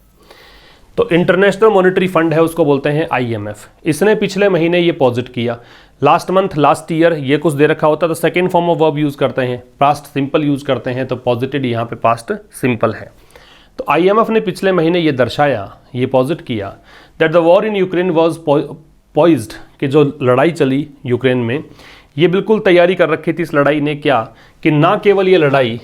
तो इंटरनेशनल मॉनेटरी फंड है, उसको बोलते हैं IMF। इसने पिछले महीने ये पॉजिट किया। लास्ट मंथ, लास्ट ईयर, ये कुछ दे रखा होता तो second form of verb use करते हैं, पास्ट सिंपल यूज़ करते हैं, तो पॉजिटेड यहाँ पे पास्ट सिंपल है। तो IMF ने पिछले महीने ये दर्शाया, ये पॉजिट किया, that the war in Ukraine was poised, कि जो लड़ाई चली यूक्रेन में, ये बिल्कुल तैयारी कर रखी थी इस लड़ाई ने, क्या, कि ना केवल ये लड़ाई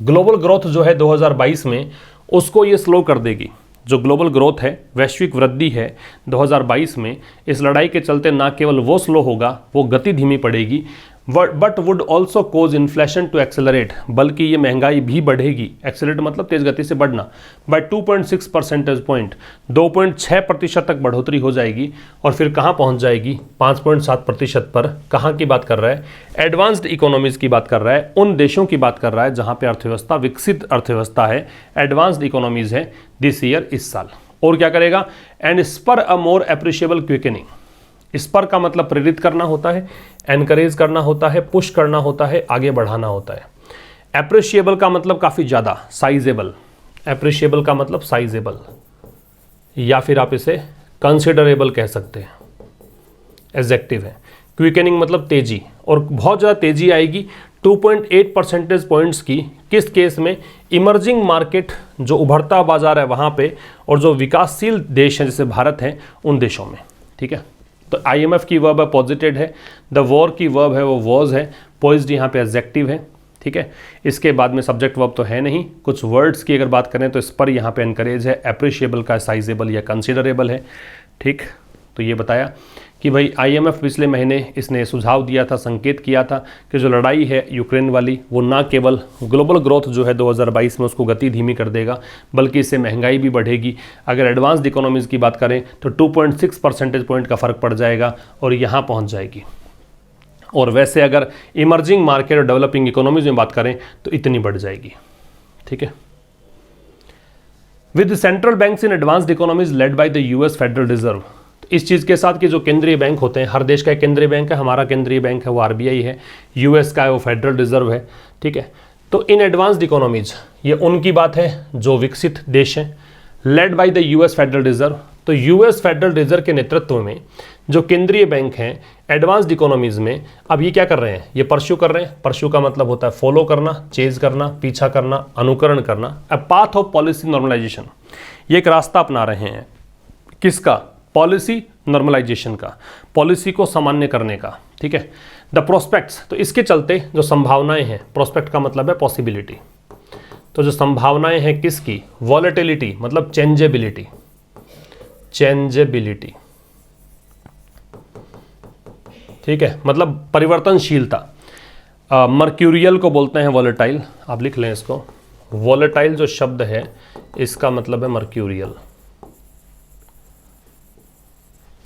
ग्लोबल ग्रोथ जो है 2022 में, उसको ये स्लो कर देगी। जो ग्लोबल ग्रोथ है, वैश्विक वृद्धि है 2022 में, इस लड़ाई के चलते ना केवल वो स्लो होगा, वो गति धीमी पड़ेगी, but would also cause inflation to accelerate, बल्कि ये महंगाई भी बढ़ेगी। एक्सेलरेट मतलब तेज गति से बढ़ना, बाय 2.6 परसेंटेज पॉइंट, 2.6% तक बढ़ोतरी हो जाएगी, और फिर कहाँ पहुँच जाएगी, 5.7% पर। कहाँ की बात कर रहा है, एडवांस्ड इकोनॉमीज़ की बात कर रहा है, उन देशों की बात कर रहा है जहाँ पे अर्थव्यवस्था विकसित अर्थव्यवस्था है, एडवांस्ड इकोनॉमीज़ है, दिस ईयर, इस साल। और क्या करेगा, and spur a more appreciable quickening, spur का मतलब प्रेरित करना होता है, एनकरेज करना होता है, पुश करना होता है, आगे बढ़ाना होता है। एप्रिशिएबल का मतलब काफ़ी ज़्यादा, साइजेबल, एप्रिशिएबल का मतलब साइजेबल, या फिर आप इसे कंसिडरेबल कह सकते हैं, एडजेक्टिव है। क्विकनिंग मतलब तेज़ी, और बहुत ज़्यादा तेज़ी आएगी 2.8 परसेंटेज पॉइंट्स की, किस केस में, इमर्जिंग मार्केट, जो उभरता बाजार है वहाँ पे, और जो विकासशील देश हैं जैसे भारत है, उन देशों में। ठीक है, तो IMF की वर्ब है पॉजिटेड है, द वॉर की वर्ब है वो वॉज है, पॉइज्ड यहाँ पे एडजेक्टिव है। ठीक है, इसके बाद में सब्जेक्ट वर्ब तो है नहीं। कुछ वर्ड्स की अगर बात करें तो इस पर यहाँ पे एनकरेज है, अप्रिशिएबल का साइजेबल या कंसिडरेबल है। ठीक, तो ये बताया कि भाई IMF पिछले महीने इसने सुझाव दिया था, संकेत किया था कि जो लड़ाई है यूक्रेन वाली, वो ना केवल ग्लोबल ग्रोथ जो है 2022 में उसको गति धीमी कर देगा, बल्कि इससे महंगाई भी बढ़ेगी। अगर एडवांस्ड इकोनॉमीज़ की बात करें तो 2.6 परसेंटेज पॉइंट का फ़र्क पड़ जाएगा और यहाँ पहुँच जाएगी। और वैसे अगर इमर्जिंग मार्केट और डेवलपिंग इकोनॉमीज़ में बात करें तो इतनी बढ़ जाएगी। ठीक है, with central banks in advanced economies led by the US federal reserve, इस चीज़ के साथ कि जो केंद्रीय बैंक होते हैं, हर देश का एक केंद्रीय बैंक है, हमारा केंद्रीय बैंक है वो RBI है, US का है वो फेडरल रिजर्व है। ठीक है, तो इन एडवांस्ड इकोनॉमीज, ये उनकी बात है जो विकसित देश हैं, led by the US federal reserve, तो US फेडरल रिजर्व के नेतृत्व में जो केंद्रीय बैंक हैं एडवांस्ड इकोनॉमीज़ में, अब ये क्या कर रहे हैं, ये परस्यू कर रहे हैं। परस्यू का मतलब होता है फॉलो करना, चेज करना, पीछा करना, अनुकरण करना, a path of policy normalisation, ये एक रास्ता अपना रहे हैं। किसका, पॉलिसी नॉर्मलाइजेशन का, पॉलिसी को सामान्य करने का। ठीक है, द प्रोस्पेक्ट्स, तो इसके चलते जो संभावनाएं हैं, प्रोस्पेक्ट का मतलब है पॉसिबिलिटी, तो जो संभावनाएं हैं किसकी, वॉलेटिलिटी मतलब चेंजेबिलिटी, चेंजेबिलिटी। ठीक है, मतलब परिवर्तनशीलता। मर्क्यूरियल को बोलते हैं वॉलेटाइल, आप लिख लें इसको। वॉलेटाइल जो शब्द है इसका मतलब है मर्क्यूरियल,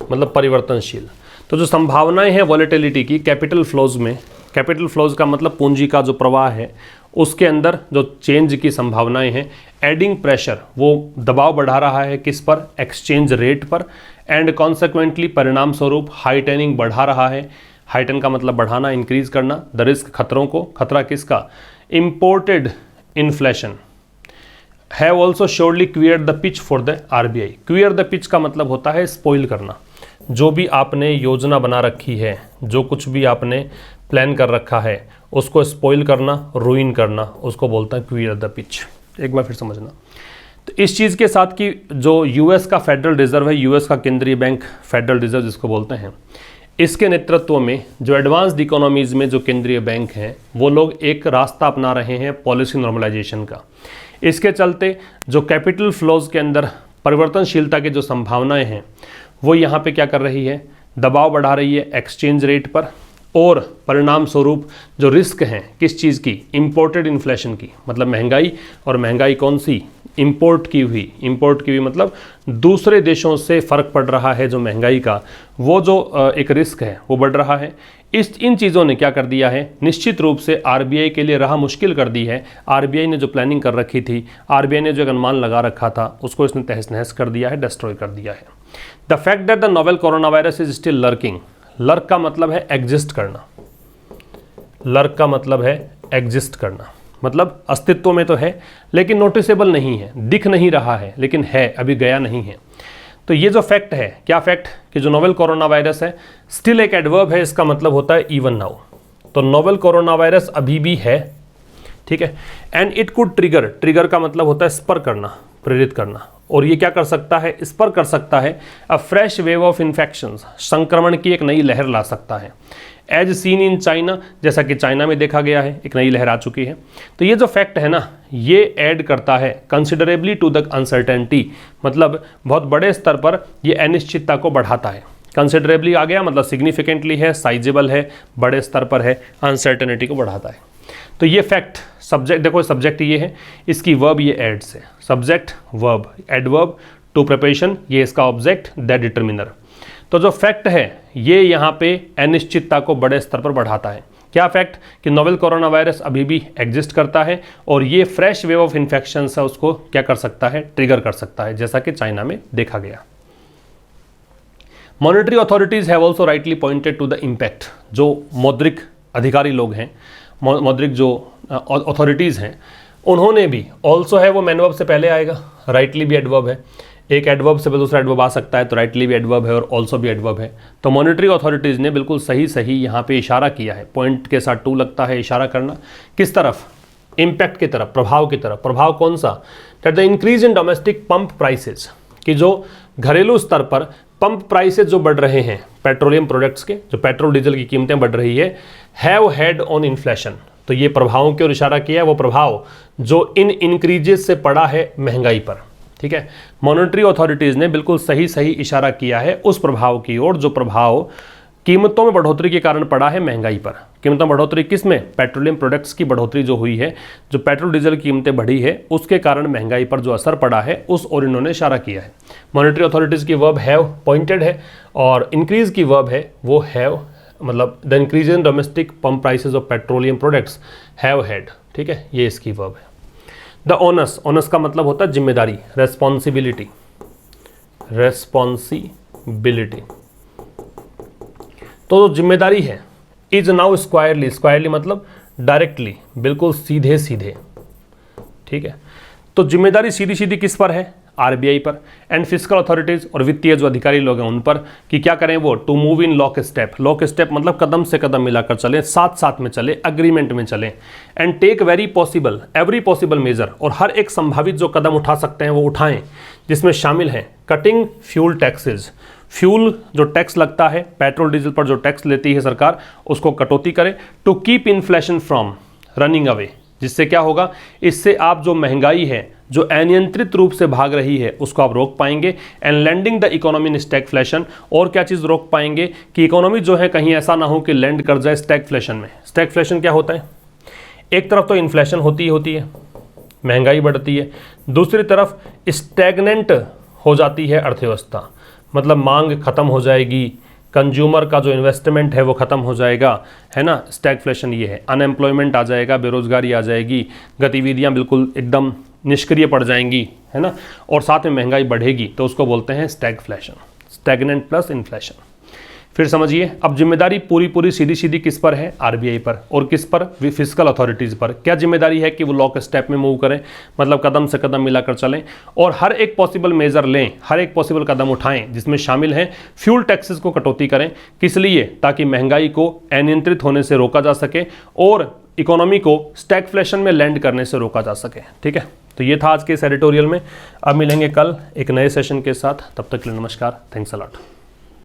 मतलब परिवर्तनशील। तो जो संभावनाएं हैं वॉलेटिलिटी की कैपिटल फ्लोज में, कैपिटल फ्लोज का मतलब पूंजी का जो प्रवाह है उसके अंदर जो चेंज की संभावनाएं हैं। एडिंग प्रेशर, वो दबाव बढ़ा रहा है किस पर, एक्सचेंज रेट पर। एंड कॉन्सिक्वेंटली, परिणाम स्वरूप हाइटेनिंग बढ़ा रहा है। हाइटन का मतलब बढ़ाना, इंक्रीज करना। द रिस्क, खतरों को। खतरा किसका, imported inflation have also surely clear the pitch for the RBI। Clear the pitch का मतलब होता है स्पॉइल करना। जो भी आपने योजना बना रखी है, जो कुछ भी आपने प्लान कर रखा है, उसको स्पॉइल करना, रूइन करना, उसको बोलता है क्लियर द पिच। एक बार फिर समझना। तो इस चीज़ के साथ कि जो यूएस का फेडरल रिजर्व है, यूएस का केंद्रीय बैंक फेडरल रिजर्व जिसको बोलते हैं, इसके नेतृत्व में जो एडवांस्ड इकोनॉमीज़ में जो केंद्रीय बैंक हैं वो लोग एक रास्ता अपना रहे हैं पॉलिसी नॉर्मलाइजेशन का। इसके चलते जो कैपिटल फ्लोज के अंदर परिवर्तनशीलता की जो संभावनाएं हैं वो यहाँ पे क्या कर रही है, दबाव बढ़ा रही है एक्सचेंज रेट पर। और परिणाम स्वरूप जो रिस्क हैं किस चीज़ की, इंपोर्टेड इन्फ्लेशन की, मतलब महंगाई। और महंगाई कौन सी, इंपोर्ट की हुई। इंपोर्ट की हुई मतलब दूसरे देशों से फ़र्क पड़ रहा है जो महंगाई का, वो जो एक रिस्क है वो बढ़ रहा है। इन चीज़ों ने क्या कर दिया है, निश्चित रूप से RBI के लिए राह मुश्किल कर दी है। RBI ने जो प्लानिंग कर रखी थी, RBI ने जो एक अनुमान लगा रखा था, उसको इसने तहस नहस कर दिया है, डिस्ट्रॉय कर दिया है। The fact that the novel corona virus is still lurking. Lurk का मतलब है एग्जिस्ट करना। लर्क का मतलब है एग्जिस्ट करना, मतलब अस्तित्व में तो है लेकिन नोटिसेबल नहीं है, दिख नहीं रहा है, लेकिन है, अभी गया नहीं है। तो ये जो फैक्ट है, क्या फैक्ट, कि जो नोवेल कोरोना वायरस है, स्टिल एक एडवर्ब है, इसका मतलब होता है इवन नाउ। तो नोवेल कोरोना वायरस अभी भी है, ठीक है। And it could trigger, trigger का मतलब होता है स्पर करना, प्रेरित करना। और ये क्या कर सकता है, स्पर कर सकता है अ फ्रेश वेव ऑफ इन्फेक्शंस, संक्रमण की एक नई लहर ला सकता है। एज सीन इन चाइना, जैसा कि चाइना में देखा गया है, एक नई लहर आ चुकी है। तो ये जो फैक्ट है ना, ये ऐड करता है कंसिडरेबली टू द अनसर्टेनिटी, मतलब बहुत बड़े स्तर पर ये अनिश्चितता को बढ़ाता है। कंसिडरेबली आ गया मतलब सिग्निफिकेंटली है, साइजेबल है, बड़े स्तर पर है, अनसर्टेनिटी को बढ़ाता है। तो ये फैक्ट, सब्जेक्ट देखो, सब्जेक्ट ये है, इसकी वर्ब ये एड्स है, subject verb, adverb to preparation, ये इसका ऑब्जेक्ट, द डिटरमिनर। तो जो फैक्ट है ये यहाँ पे अनिश्चितता को बड़े स्तर पर बढ़ाता है। क्या फैक्ट, कि नोवेल कोरोना वायरस अभी भी एग्जिस्ट करता है और ये फ्रेश वेव ऑफ इन्फेक्शन है उसको क्या कर सकता है, ट्रिगर कर सकता है, जैसा कि चाइना में देखा गया। Monetary authorities have also rightly pointed to the impact. जो मौद्रिक अधिकारी लोग हैं, मौद्रिक जो अथॉरिटीज़ हैं, उन्होंने भी, ऑल्सो है वो मैन वर्ब से पहले आएगा, राइटली भी एडवर्ब है, एक एडवर्ब से दूसरा एडवर्ब आ सकता है, तो राइटली भी एडवर्ब है और ऑल्सो भी एडवर्ब है। तो मॉनेटरी अथॉरिटीज़ ने बिल्कुल सही यहाँ पे इशारा किया है, पॉइंट के साथ टू लगता है इशारा करना, किस तरफ, इम्पैक्ट की तरफ, प्रभाव की तरफ। प्रभाव कौन सा, that the increase in domestic pump prices, कि जो घरेलू स्तर पर पंप प्राइसेस जो बढ़ रहे हैं पेट्रोलियम प्रोडक्ट्स के, जो पेट्रोल डीजल की कीमतें बढ़ रही है, हैव हैड ऑन इन्फ्लेशन। तो ये प्रभावों की ओर इशारा किया है, वो प्रभाव जो इन इंक्रीजेस से पड़ा है महंगाई पर, ठीक है। मॉनेटरी अथॉरिटीज़ ने बिल्कुल सही इशारा किया है उस प्रभाव की ओर, जो प्रभाव कीमतों में बढ़ोतरी के कारण पड़ा है महंगाई पर। कीमतों में बढ़ोतरी किस में, पेट्रोलियम प्रोडक्ट्स की बढ़ोतरी जो हुई है, जो पेट्रोल डीजल की कीमतें बढ़ी है, उसके कारण महंगाई पर जो असर पड़ा है उस ओर इन्होंने इशारा किया है। मॉनेटरी अथॉरिटीज़ की वर्ब हैव पॉइंटेड है और इंक्रीज की वर्ब है वो हैव, मतलब the increase in domestic pump prices of petroleum products have had, ठीक है, ये इसकी वर्ब है। द ओनस, ओनस का मतलब होता है जिम्मेदारी, रेस्पॉन्सिबिलिटी, रेस्पॉन्सिबिलिटी। तो जो जिम्मेदारी है, इज नाउ स्क्वायरली, स्क्वायरली मतलब डायरेक्टली, बिल्कुल सीधे सीधे, ठीक है। तो जिम्मेदारी सीधी सीधी किस पर है, RBI पर, एंड फिस्कल अथॉरिटीज और वित्तीय जो अधिकारी लोग हैं उन पर, कि क्या करें वो, to move in lock step, lock step मतलब कदम से कदम मिलाकर चलें, साथ साथ में चले, अग्रीमेंट में चलें, and take every possible measure, और हर एक संभावित जो कदम उठा सकते हैं वो उठाएं, जिसमें शामिल है कटिंग फ्यूल टैक्सेस, फ्यूल जो टैक्स लगता है, पेट्रोल डीजल पर जो टैक्स लेती है सरकार, उसको कटौती करें, to keep inflation from running away, जिससे क्या होगा, इससे आप जो महंगाई है जो अनियंत्रित रूप से भाग रही है उसको आप रोक पाएंगे, and landing the economy in stagflation, और क्या चीज़ रोक पाएंगे कि इकोनॉमी जो है कहीं ऐसा ना हो कि लैंड कर जाए स्टैगफ्लेशन में। स्टैगफ्लेशन क्या होता है, एक तरफ तो इन्फ्लेशन होती है, महंगाई बढ़ती है, दूसरी तरफ स्टैगनेंट हो जाती है अर्थव्यवस्था, मतलब मांग खत्म हो जाएगी, कंज्यूमर का जो इन्वेस्टमेंट है वो ख़त्म हो जाएगा, है ना, स्टैगफ्लेशन ये है। अनएम्प्लॉयमेंट आ जाएगा, बेरोजगारी आ जाएगी, गतिविधियाँ बिल्कुल एकदम निष्क्रिय पड़ जाएंगी, है ना, और साथ में महंगाई बढ़ेगी, तो उसको बोलते हैं स्टैगफ्लेशन, स्टैग्नेंट प्लस इन्फ्लेशन। फिर समझिए, अब जिम्मेदारी पूरी सीधी सीधी किस पर है? आरबीआई पर। और किस पर? फिस्कल अथॉरिटीज़ पर। क्या जिम्मेदारी है कि वो लॉक स्टेप में मूव करें, मतलब कदम से कदम मिलाकर चलें और हर एक पॉसिबल मेजर लें, हर एक पॉसिबल कदम उठाएं, जिसमें शामिल है फ्यूल टैक्सेस को कटौती करें। किस लिए? ताकि महंगाई को अनियंत्रित होने से रोका जा सके और इकोनॉमी को स्टैगफ्लेशन में लैंड करने से रोका जा सके। ठीक है, तो ये था आज के इस एडिटोरियल में। अब मिलेंगे कल एक नए सेशन के साथ, तब तक के लिए नमस्कार, थैंक्स अ लॉट।